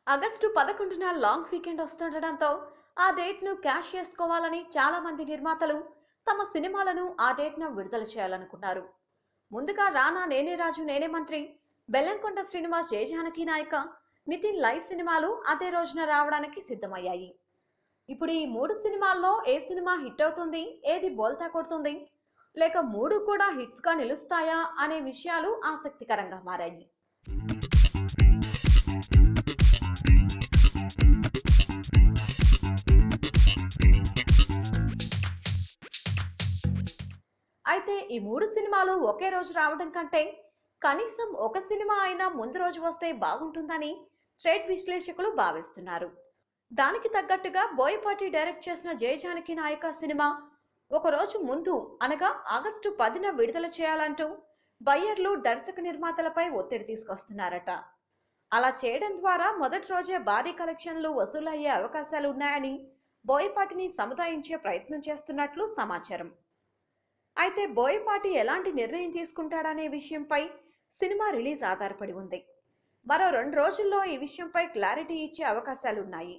August 11న long weekend వస్తుండటంతో ఆ డేట్ను cash చేసుకోవాలని చాలా మంది నిర్మాతలు తమ సినిమాలను ఆ డేట్ను విడుదల చేయాలనుకున్నారు. ముందుగా రానా నేనే రాజు నేనే మంత్రి, బెల్లంకొండ శ్రీనివాస్ జయజానకి నాయక, నితిన్ లై సినిమాలు అదే రోజున రావడానికి సిద్ధమయ్యాయి. ఇప్పుడు ఈ 3 సినిమాల్లో ఏ సినిమా హిట్ అవుతుంది, ఏది బోల్తా కొడుతుంది, లేక 3 కూడా హిట్స్గా నిలుస్తాయా అనే విషయాలు ఆసక్తికరంగా మారాయి. అయితే ఈ 3 సినిమాలు ఒకే రోజు రావడం కంటే కనీసం ఒక సినిమా అయినా ముందు రోజు వస్తే బాగుంటుందని ట్రేడ్ విశ్లేషకులు భావిస్తున్నారు. దానికి తగ్గట్టుగా బోయపాటి డైరెక్ట్ చేసిన జయజానకి నాయక సినిమా ఒక రోజు ముందు అనగా ఆగస్టు 10న విడుదల చేయాలంటూ బయ్యర్లు దర్శక నిర్మాతలపై ఒత్తిడి తీసుకొస్తున్నారట. అలా చేయడం ద్వారా మొదటి రోజే భారీ కలెక్షన్లు వసూలయ్యే అవకాశాలు ఉన్నాయని బోయపాటిని సముదాయించే ప్రయత్నం చేస్తున్నట్లు సమాచారం. అయితే బోయపాటి ఎలాంటి నిర్ణయం తీసుకుంటాడనే విషయంపై సినిమా రిలీజ్ ఆధారపడి ఉంది. మరో 2 రోజుల్లో ఈ విషయంపై క్లారిటీ ఇచ్చే అవకాశాలున్నాయి.